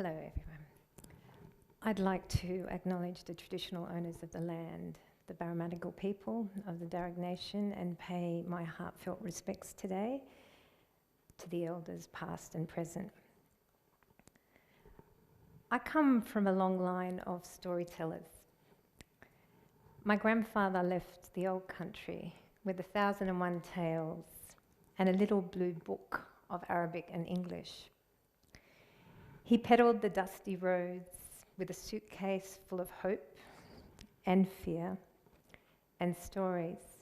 Hello everyone. I'd like to acknowledge the traditional owners of the land, the Barramatagal people of the Darug Nation, and pay my heartfelt respects today to the elders past and present. I come from a long line of storytellers. My grandfather left the old country with 1,001 tales and a little blue book of Arabic and English. He pedalled the dusty roads with a suitcase full of hope and fear and stories.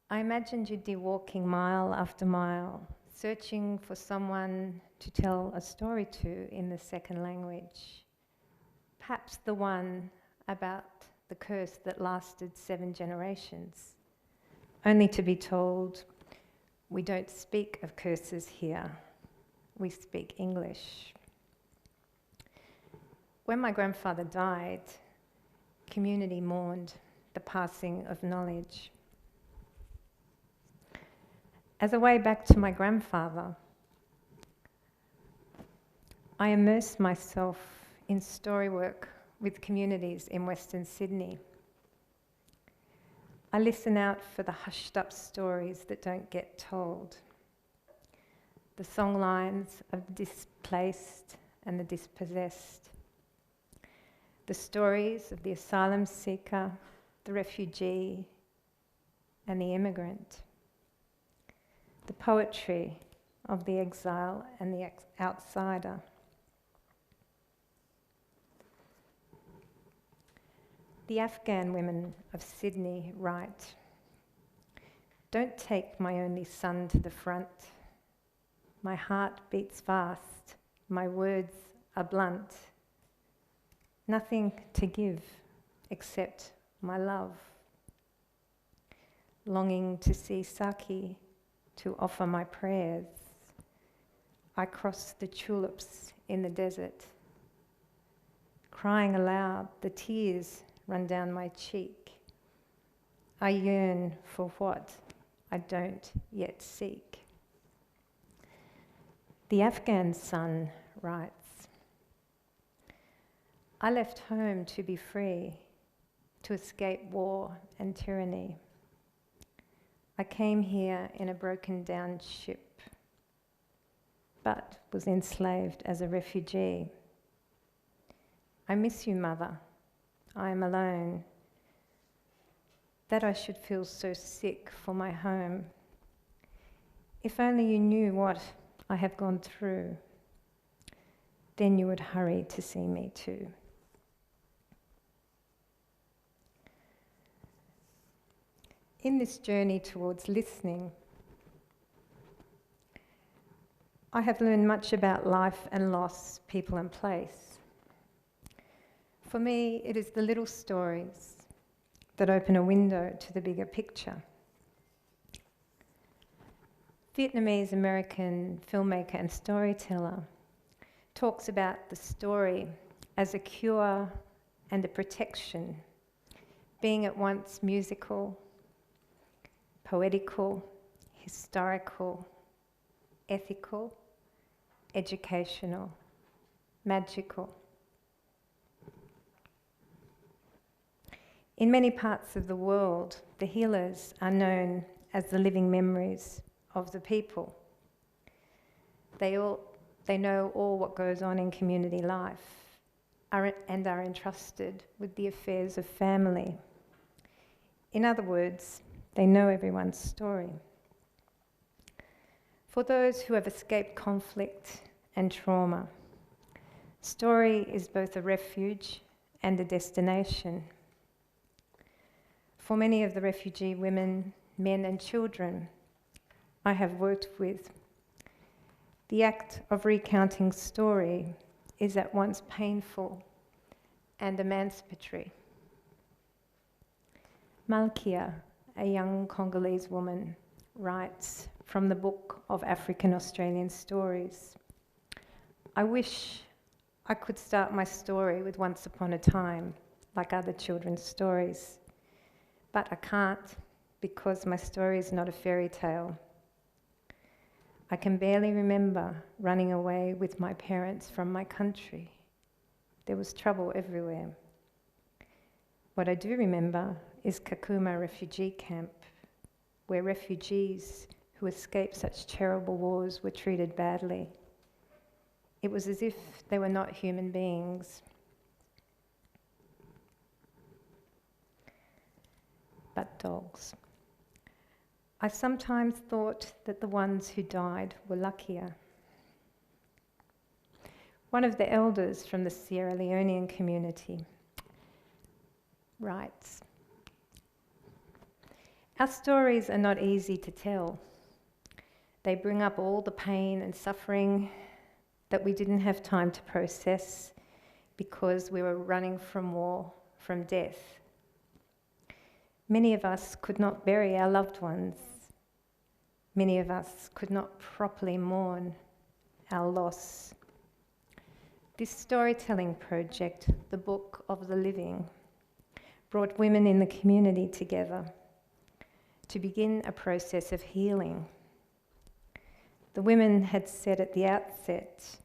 I imagined you'd be walking mile after mile, searching for someone to tell a story to in the second language. Perhaps the one about the curse that lasted 7 generations, only to be told, we don't speak of curses here. We speak English. When my grandfather died, community mourned the passing of knowledge. As a way back to my grandfather, I immersed myself in story work with communities in Western Sydney. I listen out for the hushed up stories that don't get told. The songlines of the displaced and the dispossessed. The stories of the asylum seeker, the refugee, and the immigrant. The poetry of the exile and the outsider. The Afghan women of Sydney write, "Don't take my only son to the front. My heart beats fast, my words are blunt. Nothing to give except my love. Longing to see Saki, to offer my prayers. I cross the tulips in the desert. Crying aloud, the tears run down my cheek. I yearn for what I don't yet seek." The Afghan son writes, "I left home to be free, to escape war and tyranny. I came here in a broken down ship, but was enslaved as a refugee. I miss you, mother. I am alone. That I should feel so sick for my home. If only you knew what I have gone through, then you would hurry to see me too." In this journey towards listening, I have learned much about life and loss, people and place. For me, it is the little stories that open a window to the bigger picture. Vietnamese-American filmmaker and storyteller talks about the story as a cure and a protection, being at once musical, poetical, historical, ethical, educational, magical. In many parts of the world, the healers are known as the living memories of the people. They know all what goes on in community life and are entrusted with the affairs of family. In other words, they know everyone's story. For those who have escaped conflict and trauma, story is both a refuge and a destination. For many of the refugee women, men and children I have worked with, the act of recounting story is at once painful and emancipatory. Malkia, a young Congolese woman, writes from the book of African Australian stories, "I wish I could start my story with once upon a time, like other children's stories, but I can't because my story is not a fairy tale. I can barely remember running away with my parents from my country. There was trouble everywhere. What I do remember is Kakuma refugee camp, where refugees who escaped such terrible wars were treated badly. It was as if they were not human beings. But dogs. I sometimes thought that the ones who died were luckier. One of the elders from the Sierra Leonean community writes, "Our stories are not easy to tell. They bring up all the pain and suffering that we didn't have time to process because we were running from war, from death. Many of us could not bury our loved ones. Many of us could not properly mourn our loss. This storytelling project, the Book of the Living, brought women in the community together to begin a process of healing. The women had said at the outset,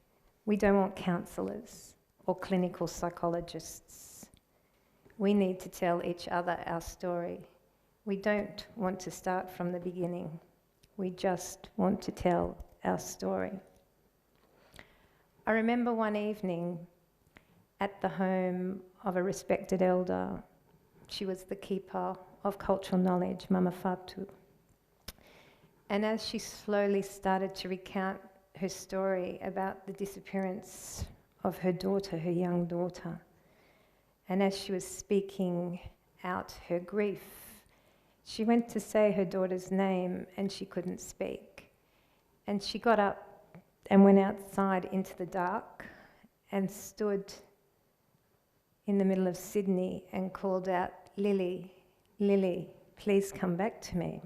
we don't want counsellors or clinical psychologists. We need to tell each other our story. We don't want to start from the beginning. We just want to tell our story." I remember one evening at the home of a respected elder. She was the keeper of cultural knowledge, Mama Fatu. And as she slowly started to recount her story about the disappearance of her daughter, her young daughter, and as she was speaking out her grief, she went to say her daughter's name and she couldn't speak. And she got up and went outside into the dark and stood in the middle of Sydney and called out, "Lily, Lily, please come back to me."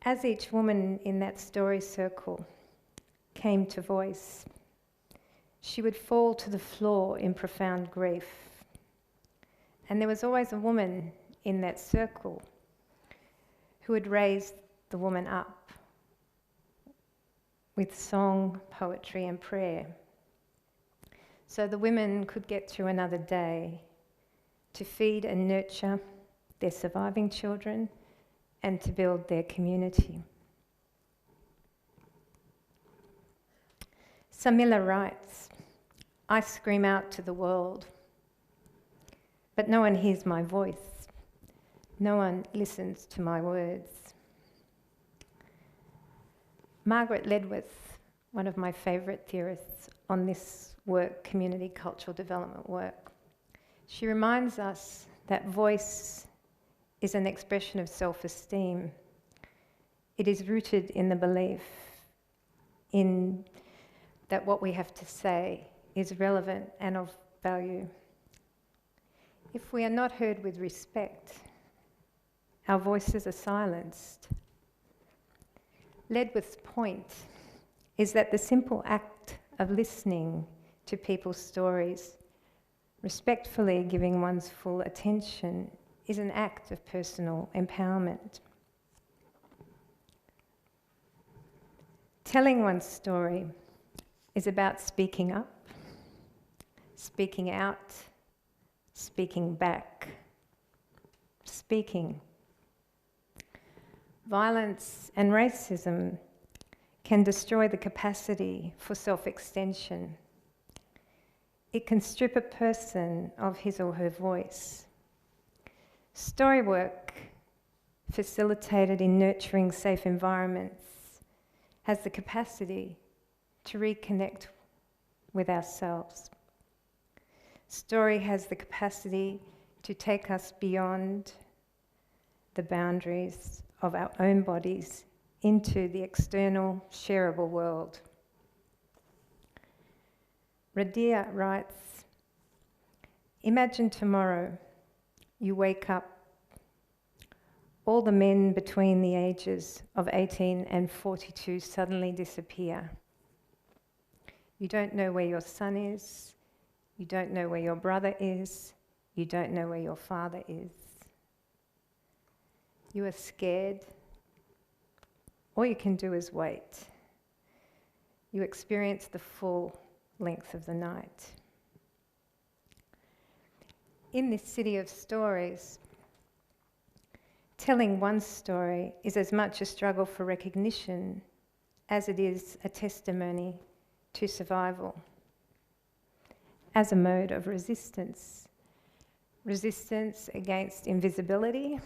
As each woman in that story circle came to voice, she would fall to the floor in profound grief. And there was always a woman in that circle who would raise the woman up with song, poetry, and prayer, so the women could get through another day to feed and nurture their surviving children and to build their community. Samila writes, "I scream out to the world, but no one hears my voice. No one listens to my words." Margaret Ledwith, one of my favourite theorists on this work, community cultural development work, she reminds us that voice is an expression of self-esteem. It is rooted in the belief in that what we have to say is relevant and of value. If we are not heard with respect, our voices are silenced. Ledwith's point is that the simple act of listening to people's stories, respectfully giving one's full attention, is an act of personal empowerment. Telling one's story is about speaking up, speaking out, speaking back, speaking. Violence and racism can destroy the capacity for self-extension. It can strip a person of his or her voice. Story work, facilitated in nurturing safe environments, has the capacity to reconnect with ourselves. Story has the capacity to take us beyond the boundaries of our own bodies into the external, shareable world. Huriyya writes, "Imagine tomorrow you wake up, all the men between the ages of 18 and 42 suddenly disappear. You don't know where your son is, you don't know where your brother is, you don't know where your father is. You are scared, all you can do is wait. You experience the full length of the night. In this city of stories, telling one story is as much a struggle for recognition as it is a testimony to survival, as a mode of resistance. Resistance against invisibility,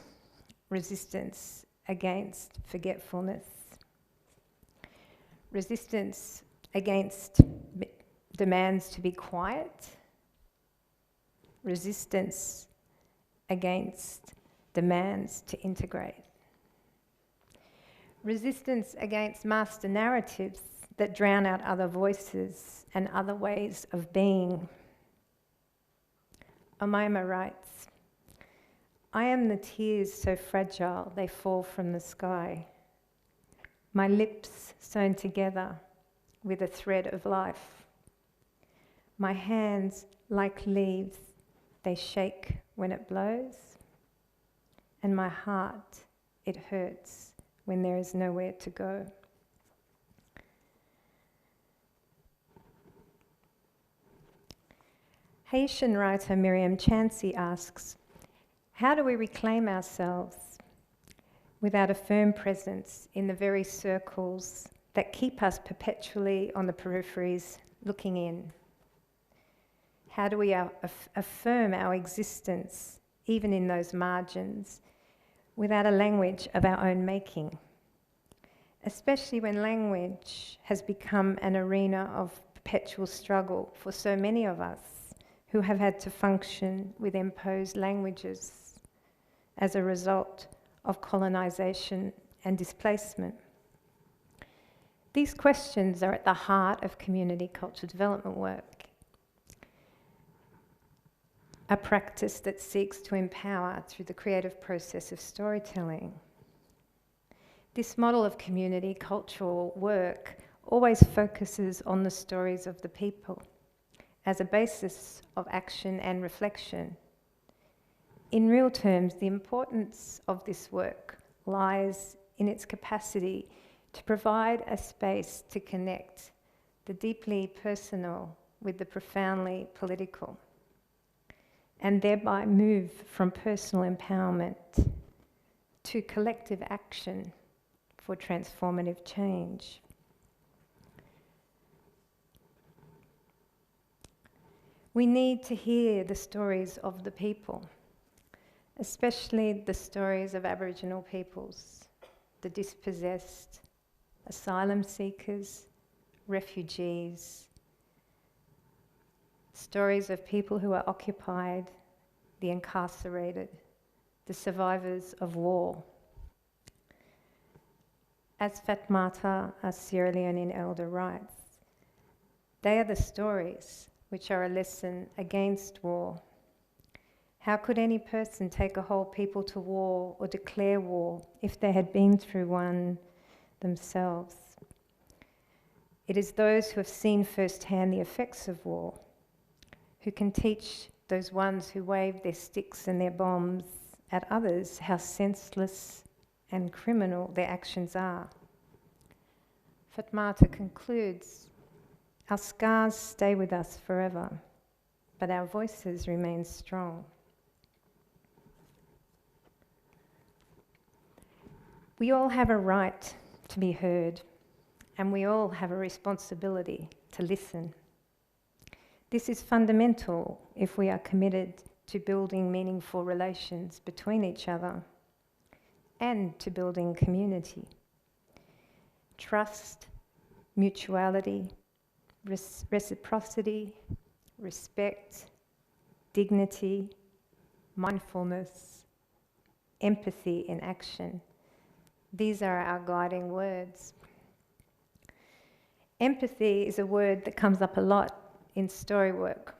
resistance against forgetfulness, resistance against demands to be quiet, resistance against demands to integrate, resistance against master narratives that drown out other voices and other ways of being. Omaima writes, "I am the tears so fragile they fall from the sky, my lips sewn together with a thread of life, my hands like leaves, they shake when it blows, and my heart, it hurts when there is nowhere to go." Haitian writer Miriam Chansey asks, how do we reclaim ourselves without a firm presence in the very circles that keep us perpetually on the peripheries looking in? How do we affirm our existence even in those margins without a language of our own making? Especially when language has become an arena of perpetual struggle for so many of us who have had to function with imposed languages as a result of colonization and displacement. These questions are at the heart of community culture development work, a practice that seeks to empower through the creative process of storytelling. This model of community cultural work always focuses on the stories of the people as a basis of action and reflection. In real terms, the importance of this work lies in its capacity to provide a space to connect the deeply personal with the profoundly political, and thereby move from personal empowerment to collective action for transformative change. We need to hear the stories of the people, especially the stories of Aboriginal peoples, the dispossessed, asylum seekers, refugees, stories of people who are occupied, the incarcerated, the survivors of war. As Fatmata, a Sierra Leonean elder, writes, they are the stories which are a lesson against war. How could any person take a whole people to war or declare war if they had been through one themselves? It is those who have seen firsthand the effects of war who can teach those ones who wave their sticks and their bombs at others how senseless and criminal their actions are. Fatmata concludes, our scars stay with us forever, but our voices remain strong. We all have a right to be heard, and we all have a responsibility to listen. This is fundamental if we are committed to building meaningful relations between each other and to building community. Trust, mutuality, reciprocity, respect, dignity, mindfulness, empathy in action. These are our guiding words. Empathy is a word that comes up a lot in story work.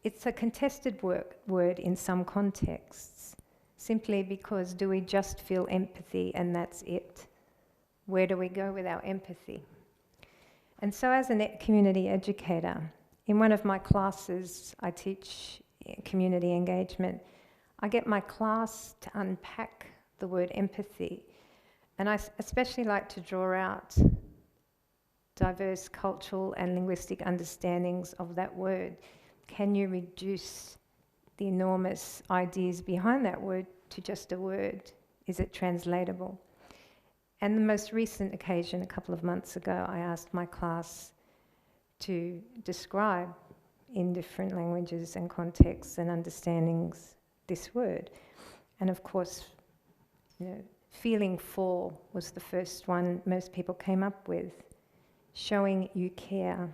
It's a contested word in some contexts, simply because do we just feel empathy and that's it? Where do we go with our empathy? And so as a community educator, in one of my classes, I teach community engagement. I get my class to unpack the word empathy And I especially like to draw out diverse cultural and linguistic understandings of that word. Can you reduce the enormous ideas behind that word to just a word? Is it translatable? And the most recent occasion, a couple of months ago, I asked my class to describe in different languages and contexts and understandings this word. And of course, feeling for was the first one most people came up with. Showing you care,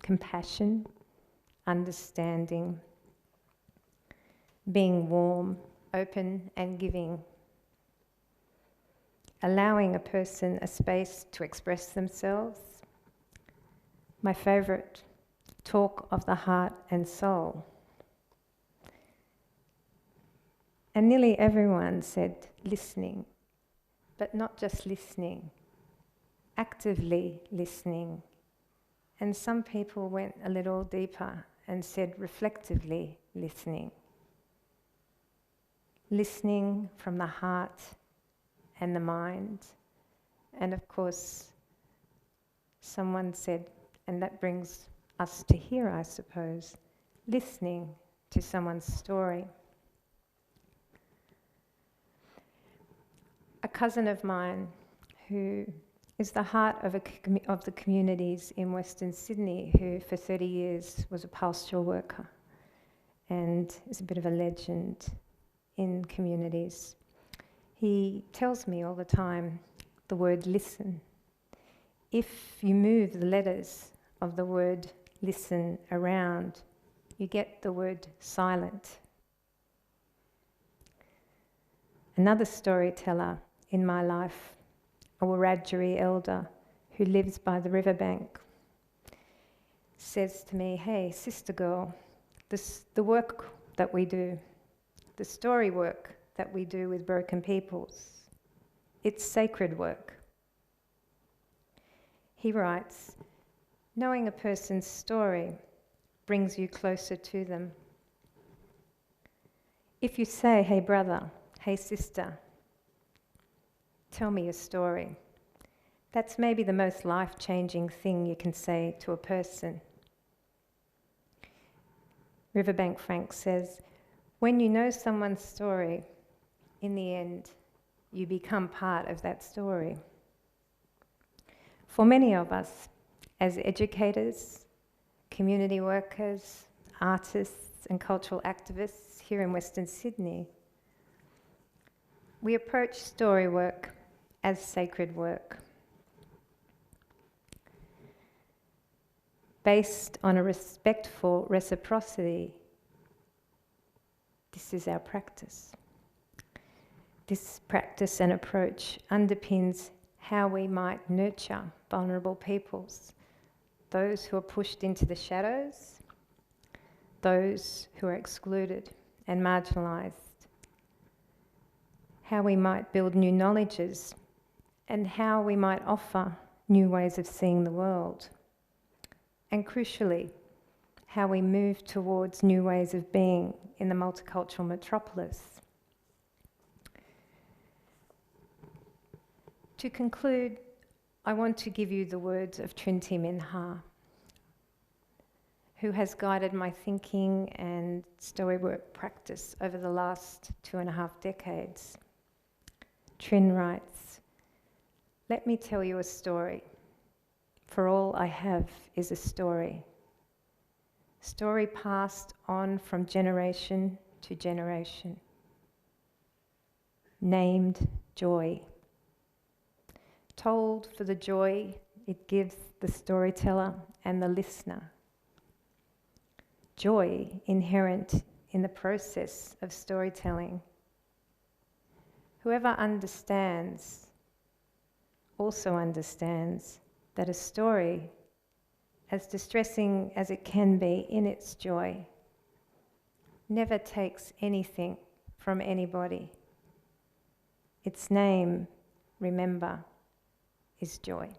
compassion, understanding, being warm, open and giving, allowing a person a space to express themselves. My favourite, talk of the heart and soul. And nearly everyone said listening, but not just listening, actively listening. And some people went a little deeper and said reflectively listening. Listening from the heart and the mind. And of course, someone said, and that brings us to here, I suppose, listening to someone's story. A cousin of mine who is the heart of the communities in Western Sydney, who for 30 years was a pastoral worker and is a bit of a legend in communities. He tells me all the time the word listen. If you move the letters of the word listen around, you get the word silent. Another storyteller in my life, a Wiradjuri elder who lives by the riverbank, says to me, "Hey, sister girl, the work that we do, the story work that we do with broken peoples, it's sacred work." He writes, "Knowing a person's story brings you closer to them. If you say, 'Hey brother, hey sister, tell me your story,' that's maybe the most life-changing thing you can say to a person." Riverbank Frank says, "When you know someone's story, in the end, you become part of that story." For many of us, as educators, community workers, artists and cultural activists here in Western Sydney, we approach story work as sacred work, based on a respectful reciprocity. This is our practice. This practice and approach underpins how we might nurture vulnerable peoples, those who are pushed into the shadows, those who are excluded and marginalised, how we might build new knowledges, and how we might offer new ways of seeing the world. And crucially, how we move towards new ways of being in the multicultural metropolis. To conclude, I want to give you the words of Trinity Minha, who has guided my thinking and story work practice over the last 2.5 decades. Trin writes, "Let me tell you a story, for all I have is a story. Story passed on from generation to generation. Named joy. Told for the joy it gives the storyteller and the listener. Joy inherent in the process of storytelling. Whoever understands also understands that a story, as distressing as it can be in its joy, never takes anything from anybody. Its name, remember, is joy."